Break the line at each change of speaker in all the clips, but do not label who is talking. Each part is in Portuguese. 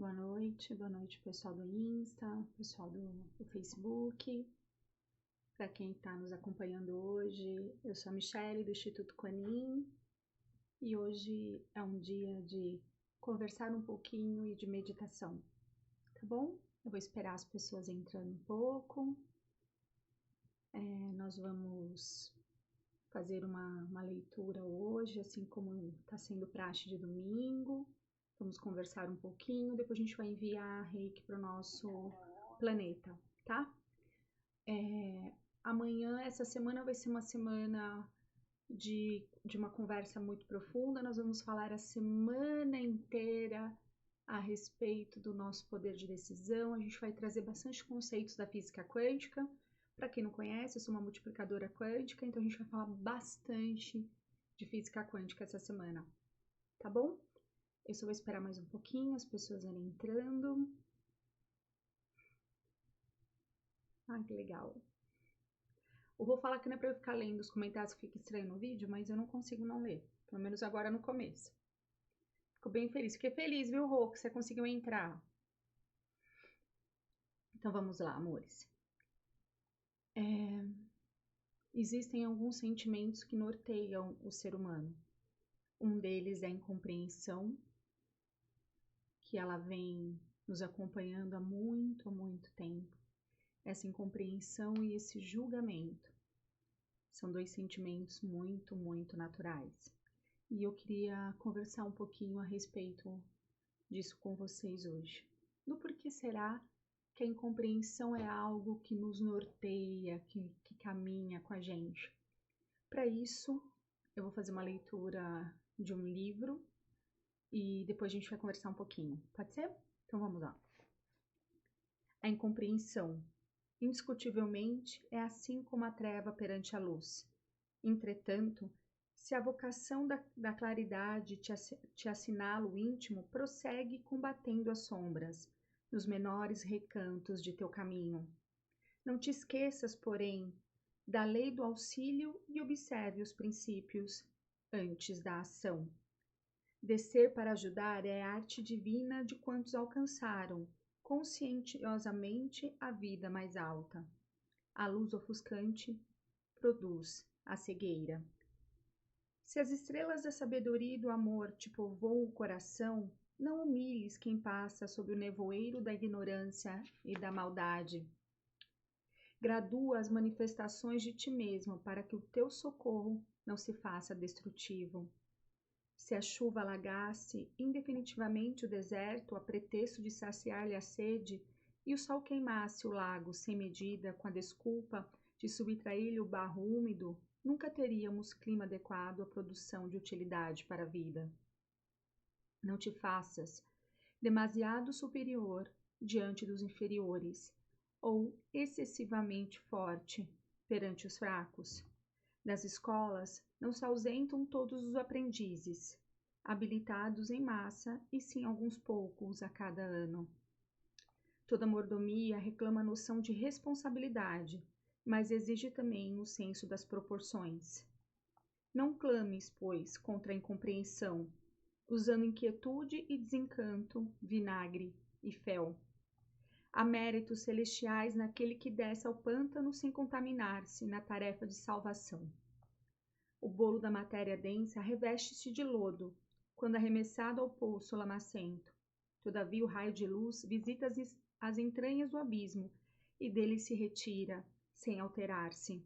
Boa noite pessoal do Insta, pessoal do Facebook, para quem está nos acompanhando hoje. Eu sou a Michele do Instituto Quanin e hoje é um dia de conversar um pouquinho e de meditação, tá bom? Eu vou esperar as pessoas entrando um pouco. Nós vamos fazer uma leitura hoje, assim como está sendo praxe de domingo. Vamos conversar um pouquinho, depois a gente vai enviar reiki para o nosso planeta, tá? Amanhã, essa semana vai ser uma semana de uma conversa muito profunda. Nós vamos falar a semana inteira a respeito do nosso poder de decisão. A gente vai trazer bastante conceitos da física quântica. Para quem não conhece, eu sou uma multiplicadora quântica, então a gente vai falar bastante de física quântica essa semana, tá bom? Eu só vou esperar mais um pouquinho, as pessoas irem entrando. Ah, que legal. Eu vou falar que não é pra eu ficar lendo os comentários que fica estranho no vídeo, mas eu não consigo não ler. Pelo menos agora no começo. Fico bem feliz. Fiquei feliz, viu, Rô, que você conseguiu entrar. Então vamos lá, amores. Existem alguns sentimentos que norteiam o ser humano. Um deles é a incompreensão, que ela vem nos acompanhando há muito tempo. Essa incompreensão e esse julgamento são dois sentimentos muito naturais. E eu queria conversar um pouquinho a respeito disso com vocês hoje. Do porquê será que a incompreensão é algo que nos norteia, que caminha com a gente. Para isso, eu vou fazer uma leitura de um livro e depois a gente vai conversar um pouquinho. Pode ser? Então vamos lá. A incompreensão, indiscutivelmente, é assim como a treva perante a luz. Entretanto, se a vocação da claridade te assinala o íntimo, prossegue combatendo as sombras, nos menores recantos de teu caminho. Não te esqueças, porém, da lei do auxílio e observe os princípios antes da ação. Descer para ajudar é a arte divina de quantos alcançaram, conscientiosamente, a vida mais alta. A luz ofuscante produz a cegueira. Se as estrelas da sabedoria e do amor te povoam o coração, não humilhes quem passa sob o nevoeiro da ignorância e da maldade. Gradua as manifestações de ti mesmo para que o teu socorro não se faça destrutivo. Se a chuva alagasse indefinitivamente o deserto a pretexto de saciar-lhe a sede, e o sol queimasse o lago sem medida com a desculpa de subtrair-lhe o barro úmido, nunca teríamos clima adequado à produção de utilidade para a vida. Não te faças demasiado superior diante dos inferiores, ou excessivamente forte perante os fracos. Das escolas não se ausentam todos os aprendizes, habilitados em massa, e sim alguns poucos a cada ano. Toda mordomia reclama a noção de responsabilidade, mas exige também o senso das proporções. Não clames, pois, contra a incompreensão, usando inquietude e desencanto, vinagre e fel. Há méritos celestiais naquele que desce ao pântano sem contaminar-se na tarefa de salvação. O bolo da matéria densa reveste-se de lodo, quando arremessado ao poço lamacento. Todavia o raio de luz visita as entranhas do abismo e dele se retira, sem alterar-se.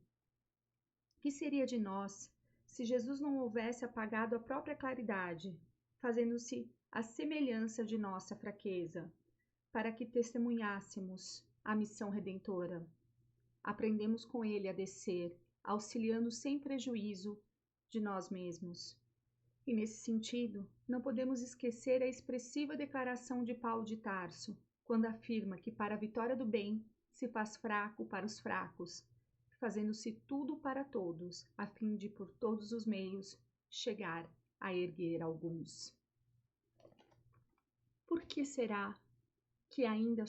Que seria de nós se Jesus não houvesse apagado a própria claridade, fazendo-se a semelhança de nossa fraqueza, para que testemunhássemos a missão redentora? Aprendemos com ele a descer, auxiliando sem prejuízo de nós mesmos. E nesse sentido, não podemos esquecer a expressiva declaração de Paulo de Tarso, quando afirma que para a vitória do bem se faz fraco para os fracos, fazendo-se tudo para todos, a fim de por todos os meios chegar a erguer alguns. Por que será que ainda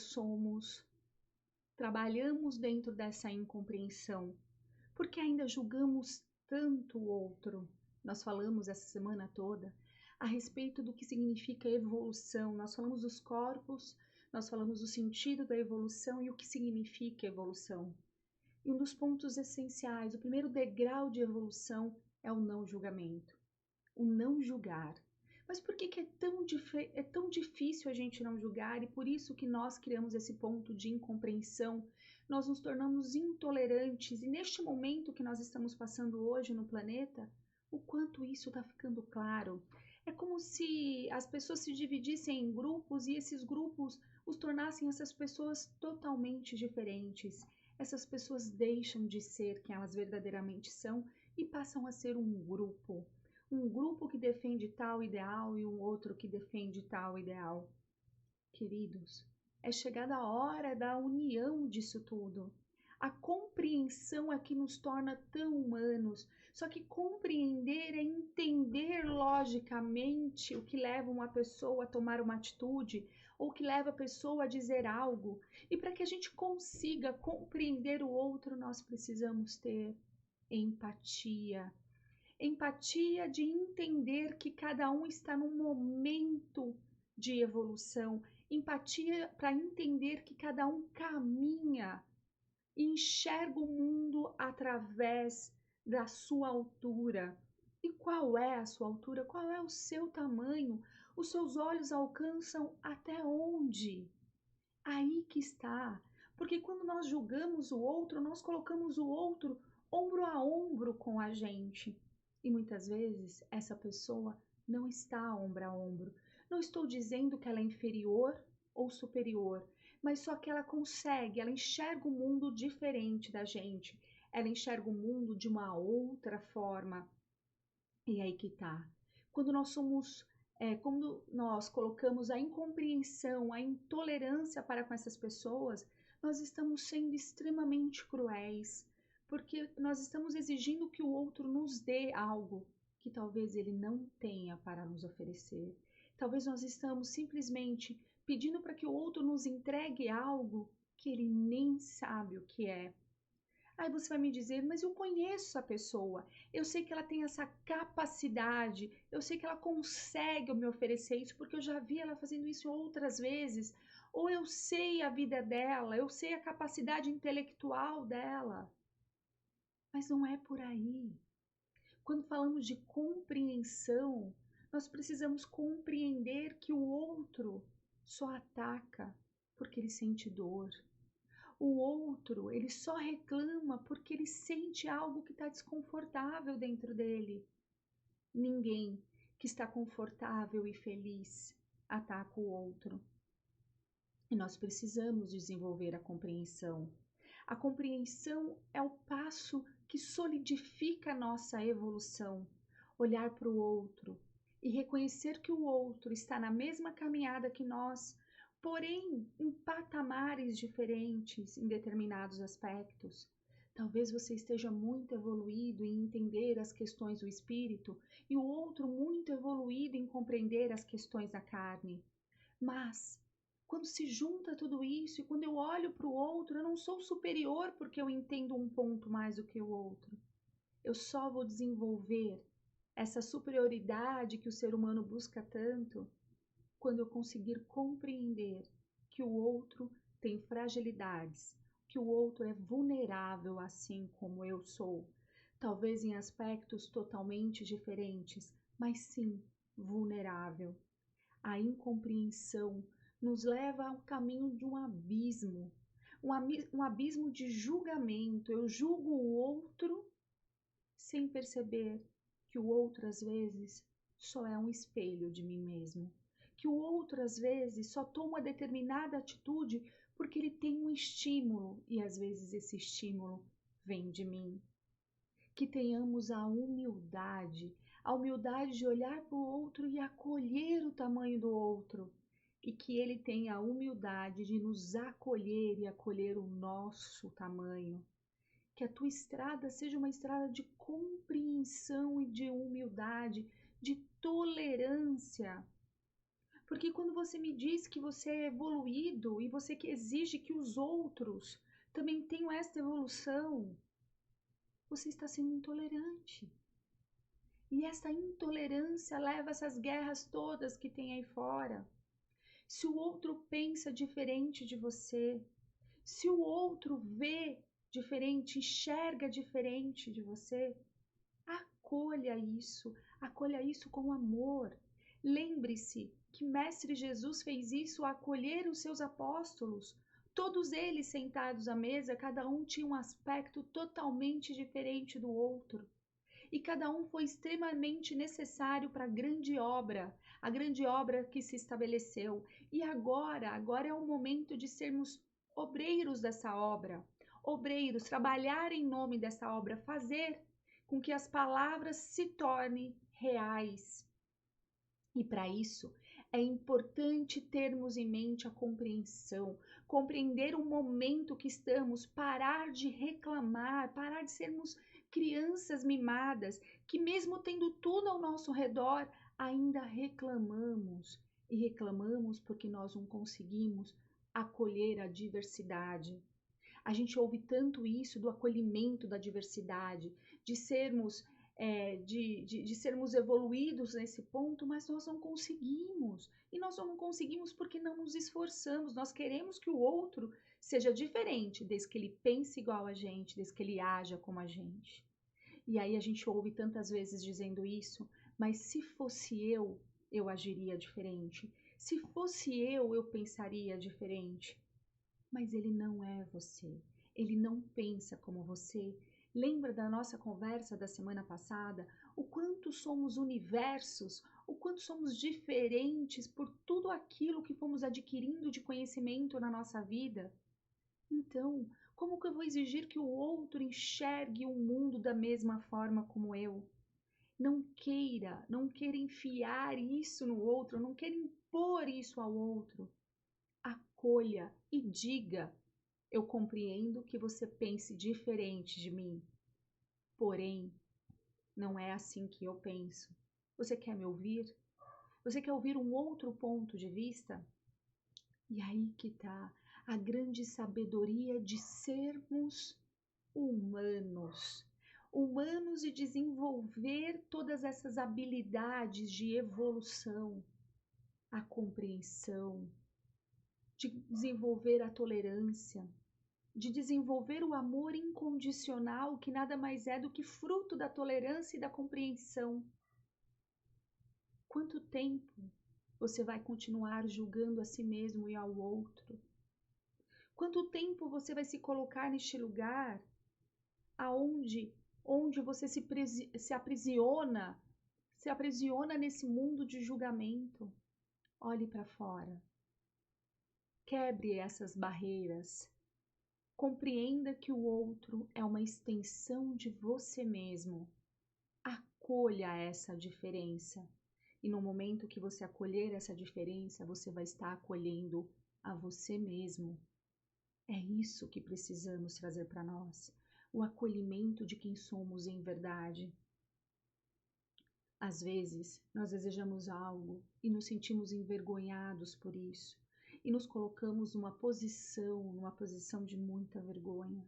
trabalhamos dentro dessa incompreensão? Por que ainda julgamos tanto o outro? Nós falamos essa semana toda a respeito do que significa evolução. Nós falamos dos corpos, nós falamos do sentido da evolução e o que significa evolução. E um dos pontos essenciais, o primeiro degrau de evolução é o não julgamento, o não julgar. Mas por que é tão difícil a gente não julgar e por isso que nós criamos esse ponto de incompreensão? Nós nos tornamos intolerantes e neste momento que nós estamos passando hoje no planeta, o quanto isso está ficando claro. É como se as pessoas se dividissem em grupos e esses grupos os tornassem essas pessoas totalmente diferentes. Essas pessoas deixam de ser quem elas verdadeiramente são e passam a ser um grupo. Um grupo que defende tal ideal e um outro que defende tal ideal. Queridos, é chegada a hora da união disso tudo. A compreensão é que nos torna tão humanos. Só que compreender é entender logicamente o que leva uma pessoa a tomar uma atitude ou que leva a pessoa a dizer algo. E para que a gente consiga compreender o outro, nós precisamos ter empatia. Empatia de entender que cada um está num momento de evolução. Empatia para entender que cada um caminha e enxerga o mundo através da sua altura. E qual é a sua altura? Qual é o seu tamanho? Os seus olhos alcançam até onde? Aí que está. Porque quando nós julgamos o outro, nós colocamos o outro ombro a ombro com a gente. E muitas vezes essa pessoa não está ombro a ombro. Não estou dizendo que ela é inferior ou superior, mas só que ela consegue, ela enxerga o mundo diferente da gente. Ela enxerga o mundo de uma outra forma. E aí que tá. Quando quando nós colocamos a incompreensão, a intolerância para com essas pessoas, nós estamos sendo extremamente cruéis, porque nós estamos exigindo que o outro nos dê algo que talvez ele não tenha para nos oferecer. Talvez nós estamos simplesmente pedindo para que o outro nos entregue algo que ele nem sabe o que é. Aí você vai me dizer, mas eu conheço a pessoa, eu sei que ela tem essa capacidade, eu sei que ela consegue me oferecer isso, porque eu já vi ela fazendo isso outras vezes, ou eu sei a vida dela, eu sei a capacidade intelectual dela. Mas não é por aí. Quando falamos de compreensão, nós precisamos compreender que o outro só ataca porque ele sente dor. O outro, ele só reclama porque ele sente algo que está desconfortável dentro dele. Ninguém que está confortável e feliz ataca o outro. E nós precisamos desenvolver a compreensão. A compreensão é o passo que solidifica a nossa evolução. Olhar para o outro e reconhecer que o outro está na mesma caminhada que nós, porém em patamares diferentes em determinados aspectos. Talvez você esteja muito evoluído em entender as questões do espírito e o outro muito evoluído em compreender as questões da carne. Mas, quando se junta tudo isso e quando eu olho para o outro, eu não sou superior porque eu entendo um ponto mais do que o outro. Eu só vou desenvolver essa superioridade que o ser humano busca tanto quando eu conseguir compreender que o outro tem fragilidades, que o outro é vulnerável assim como eu sou, talvez em aspectos totalmente diferentes, mas sim vulnerável. A incompreensão nos leva ao caminho de um abismo, um abismo de julgamento. Eu julgo o outro sem perceber que o outro às vezes só é um espelho de mim mesmo, que o outro às vezes só toma uma determinada atitude porque ele tem um estímulo e às vezes esse estímulo vem de mim. Que tenhamos a humildade de olhar para o outro e acolher o tamanho do outro, e que ele tenha a humildade de nos acolher e acolher o nosso tamanho. Que a tua estrada seja uma estrada de compreensão e de humildade, de tolerância. Porque quando você me diz que você é evoluído e você que exige que os outros também tenham esta evolução, você está sendo intolerante. E essa intolerância leva a essas guerras todas que tem aí fora. Se o outro pensa diferente de você, se o outro vê diferente, enxerga diferente de você, acolha isso com amor. Lembre-se que Mestre Jesus fez isso ao acolher os seus apóstolos. Todos eles sentados à mesa, cada um tinha um aspecto totalmente diferente do outro. E cada um foi extremamente necessário para a grande obra que se estabeleceu. E agora é o momento de sermos obreiros dessa obra, obreiros, trabalhar em nome dessa obra, fazer com que as palavras se tornem reais. E para isso é importante termos em mente a compreensão, compreender o momento que estamos, parar de reclamar, parar de sermos crianças mimadas, que mesmo tendo tudo ao nosso redor, ainda reclamamos. E reclamamos porque nós não conseguimos acolher a diversidade. A gente ouve tanto isso do acolhimento da diversidade, de sermos de sermos evoluídos nesse ponto, mas nós não conseguimos. E nós não conseguimos porque não nos esforçamos. Nós queremos que o outro seja diferente, desde que ele pense igual a gente, desde que ele haja como a gente. E aí a gente ouve tantas vezes dizendo isso, mas se fosse eu agiria diferente. Se fosse eu pensaria diferente. Mas ele não é você. Ele não pensa como você. Lembra da nossa conversa da semana passada? O quanto somos universos, o quanto somos diferentes por tudo aquilo que fomos adquirindo de conhecimento na nossa vida? Então, como que eu vou exigir que o outro enxergue o mundo da mesma forma como eu? Não queira enfiar isso no outro, não queira impor isso ao outro. Acolha e diga: eu compreendo que você pense diferente de mim, porém, não é assim que eu penso. Você quer me ouvir? Você quer ouvir um outro ponto de vista? E aí que está a grande sabedoria de sermos humanos. Humanos e desenvolver todas essas habilidades de evolução, a compreensão, de desenvolver a tolerância, de desenvolver o amor incondicional, que nada mais é do que fruto da tolerância e da compreensão. Quanto tempo você vai continuar julgando a si mesmo e ao outro? Quanto tempo você vai se colocar neste lugar onde você se aprisiona nesse mundo de julgamento? Olhe para fora. Quebre essas barreiras. Compreenda que o outro é uma extensão de você mesmo. Acolha essa diferença. E no momento que você acolher essa diferença, você vai estar acolhendo a você mesmo. É isso que precisamos trazer para nós. O acolhimento de quem somos em verdade. Às vezes, nós desejamos algo e nos sentimos envergonhados por isso. E nos colocamos numa posição de muita vergonha.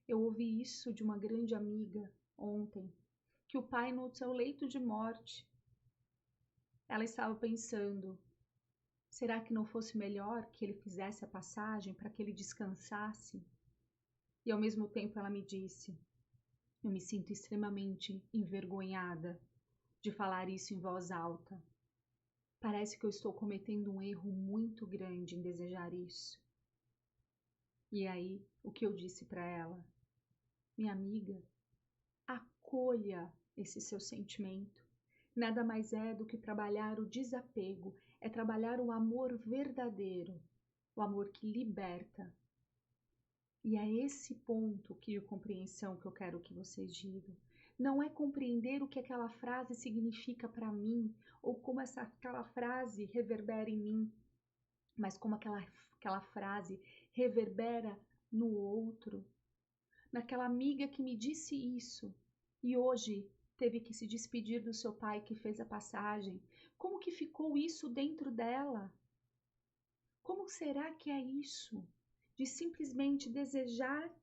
Eu ouvi isso de uma grande amiga ontem, que o pai no seu leito de morte, ela estava pensando, será que não fosse melhor que ele fizesse a passagem para que ele descansasse? E ao mesmo tempo ela me disse, eu me sinto extremamente envergonhada de falar isso em voz alta. Parece que eu estou cometendo um erro muito grande em desejar isso. E aí, o que eu disse para ela? Minha amiga, acolha esse seu sentimento. Nada mais é do que trabalhar o desapego, é trabalhar o amor verdadeiro, o amor que liberta. E é esse ponto de compreensão que eu quero que vocês digam. Não é compreender o que aquela frase significa para mim, ou como aquela frase reverbera em mim, mas como aquela frase reverbera no outro. Naquela amiga que me disse isso e hoje teve que se despedir do seu pai que fez a passagem. Como que ficou isso dentro dela? Como será que é isso? De simplesmente desejar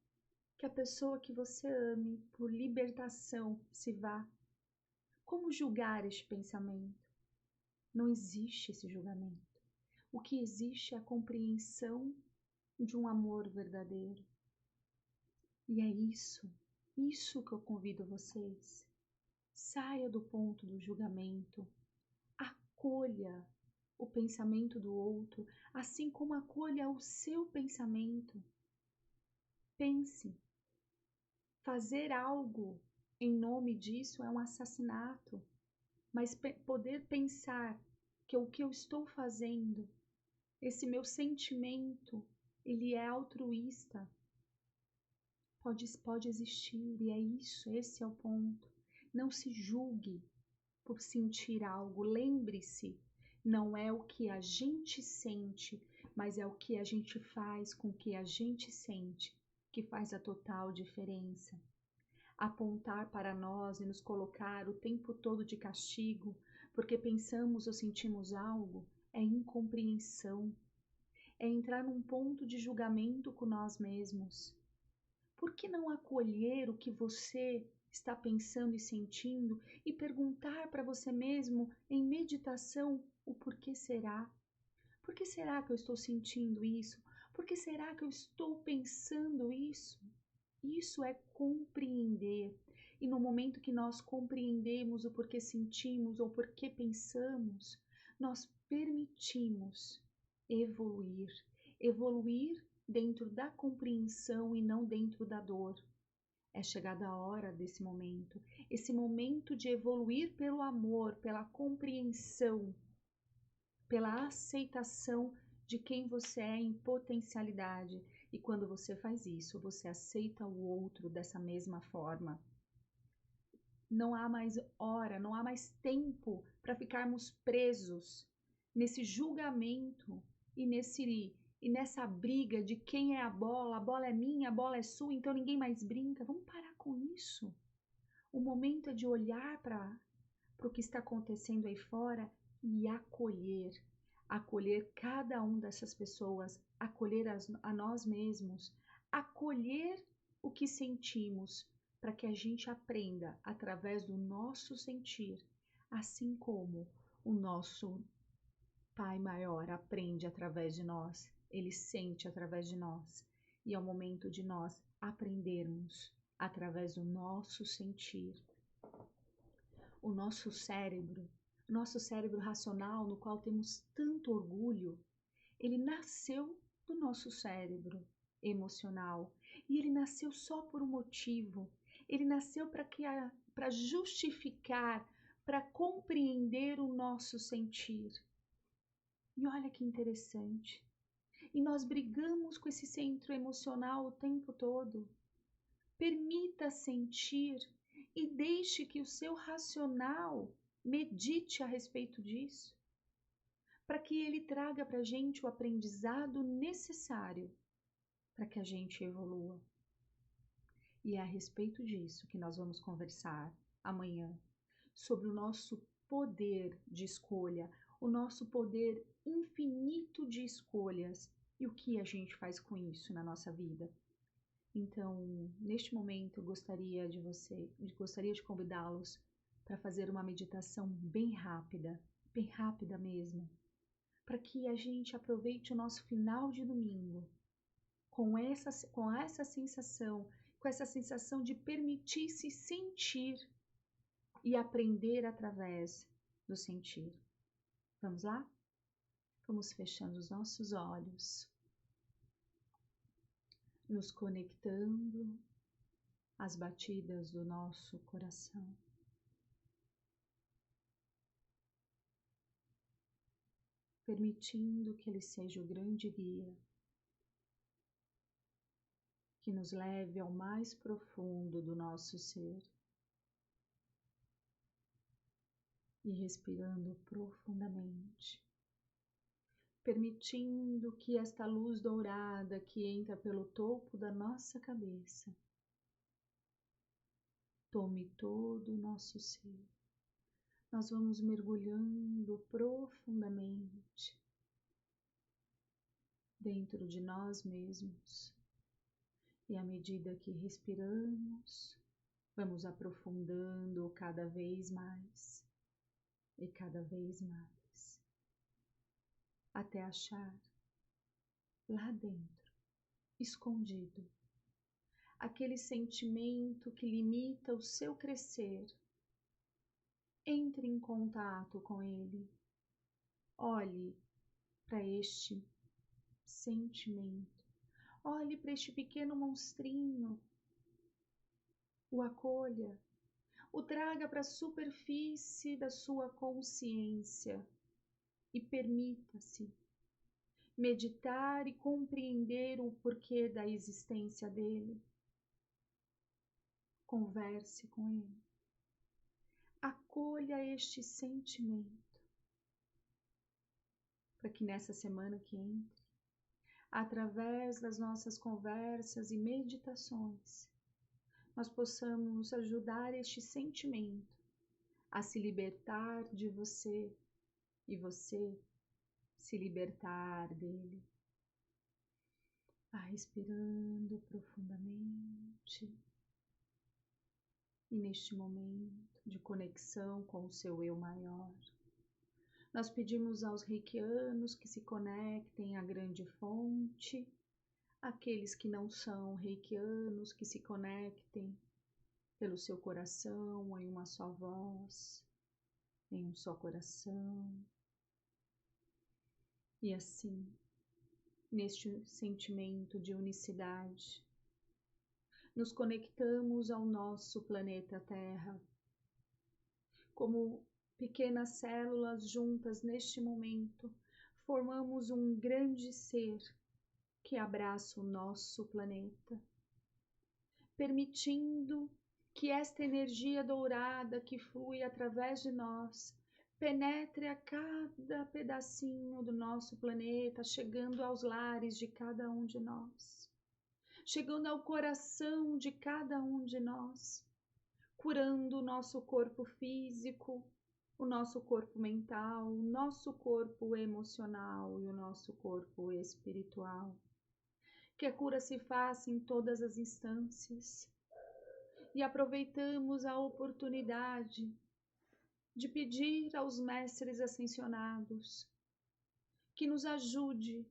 que a pessoa que você ame, por libertação, se vá. Como julgar este pensamento? Não existe esse julgamento. O que existe é a compreensão de um amor verdadeiro. E é isso que eu convido vocês. Saia do ponto do julgamento. Acolha o pensamento do outro, assim como acolha o seu pensamento. Pense. Fazer algo em nome disso é um assassinato. Mas poder pensar que o que eu estou fazendo, esse meu sentimento, ele é altruísta, pode existir, e é isso, esse é o ponto. Não se julgue por sentir algo, lembre-se, não é o que a gente sente, mas é o que a gente faz com o que a gente sente, que faz a total diferença. Apontar para nós e nos colocar o tempo todo de castigo, porque pensamos ou sentimos algo, é incompreensão, é entrar num ponto de julgamento com nós mesmos. Por que não acolher o que você está pensando e sentindo e perguntar para você mesmo em meditação o porquê será? Por que será que eu estou sentindo isso? Por que será que eu estou pensando isso? Isso é compreender. E no momento que nós compreendemos o porquê sentimos ou porquê pensamos, nós permitimos evoluir. Evoluir dentro da compreensão e não dentro da dor. É chegada a hora desse momento. Esse momento de evoluir pelo amor, pela compreensão, pela aceitação de quem você é em potencialidade. E quando você faz isso, você aceita o outro dessa mesma forma. Não há mais hora, não há mais tempo para ficarmos presos nesse julgamento e nessa briga de quem é a bola é minha, a bola é sua, então ninguém mais brinca. Vamos parar com isso. O momento é de olhar para o que está acontecendo aí fora e acolher cada um dessas pessoas, acolher a nós mesmos, acolher o que sentimos, para que a gente aprenda através do nosso sentir, assim como o nosso Pai Maior aprende através de nós, ele sente através de nós, e é o momento de nós aprendermos através do nosso sentir. O nosso cérebro racional, no qual temos tanto orgulho, ele nasceu do nosso cérebro emocional e ele nasceu só por um motivo. Ele nasceu para justificar, para compreender o nosso sentir. E olha que interessante. E nós brigamos com esse centro emocional o tempo todo. Permita sentir e deixe que o seu racional medite a respeito disso, para que ele traga para a gente o aprendizado necessário para que a gente evolua. E é a respeito disso que nós vamos conversar amanhã, sobre o nosso poder de escolha, o nosso poder infinito de escolhas e o que a gente faz com isso na nossa vida. Então, neste momento, eu gostaria de convidá-los para fazer uma meditação bem rápida mesmo, para que a gente aproveite o nosso final de domingo com essa sensação de permitir-se sentir e aprender através do sentir. Vamos lá? Vamos fechando os nossos olhos, nos conectando às batidas do nosso coração. Permitindo que ele seja o grande guia, que nos leve ao mais profundo do nosso ser. E respirando profundamente, permitindo que esta luz dourada que entra pelo topo da nossa cabeça tome todo o nosso ser. Nós vamos mergulhando profundamente dentro de nós mesmos. E à medida que respiramos, Vamos aprofundando cada vez mais e cada vez mais, até achar lá dentro, escondido, aquele sentimento que limita o seu crescer. Entre em contato com ele. Olhe para este sentimento. Olhe para este pequeno monstrinho. O acolha. O traga para a superfície da sua consciência e permita-se meditar e compreender o porquê da existência dele. Converse com ele. Acolha este sentimento, para que nessa semana que entra, através das nossas conversas e meditações, nós possamos ajudar este sentimento a se libertar de você e você se libertar dele. Vá respirando profundamente. E neste momento de conexão com o seu eu maior, nós pedimos aos reikianos que se conectem à grande fonte, aqueles que não são reikianos que se conectem pelo seu coração em uma só voz, em um só coração. E assim, neste sentimento de unicidade, nos conectamos ao nosso planeta Terra, como pequenas células juntas neste momento, formamos um grande ser que abraça o nosso planeta, permitindo que esta energia dourada que flui através de nós penetre a cada pedacinho do nosso planeta, chegando aos lares de cada um de nós, chegando ao coração de cada um de nós, curando o nosso corpo físico, o nosso corpo mental, o nosso corpo emocional e o nosso corpo espiritual. Que a cura se faça em todas as instâncias. E aproveitamos a oportunidade de pedir aos mestres ascensionados que nos ajude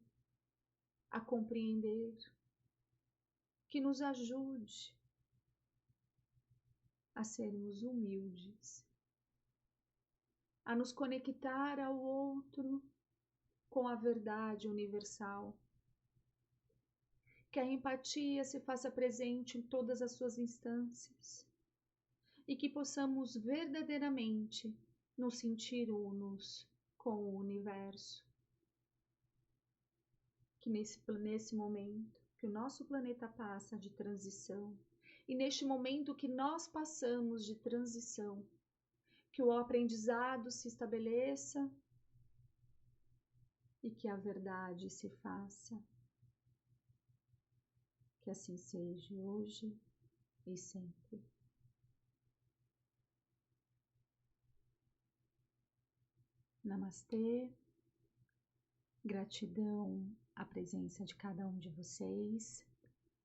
a compreender, que nos ajude a sermos humildes, a nos conectar ao outro com a verdade universal. Que a empatia se faça presente em todas as suas instâncias e que possamos verdadeiramente nos sentir unos com o universo. Que nesse momento que o nosso planeta passa de transição e neste momento que nós passamos de transição, que o aprendizado se estabeleça e que a verdade se faça. Que assim seja hoje e sempre. Namastê. Gratidão à presença de cada um de vocês.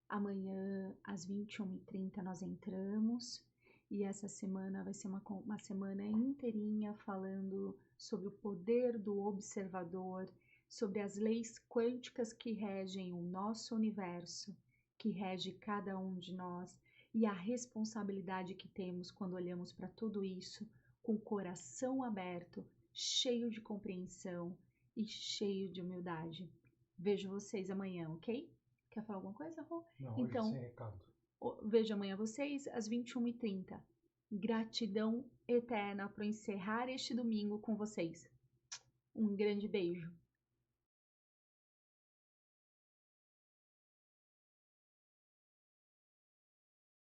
Amanhã, às 21h30, nós entramos. E essa semana vai ser uma semana inteirinha falando sobre o poder do observador, sobre as leis quânticas que regem o nosso universo, que rege cada um de nós, e a responsabilidade que temos quando olhamos para tudo isso com o coração aberto, cheio de compreensão e cheio de humildade. Vejo vocês amanhã, ok? Quer falar alguma coisa, Rô?
Não,
então,
hoje sem recado.
Vejo amanhã vocês às 21h30. Gratidão eterna por encerrar este domingo com vocês. Um grande beijo.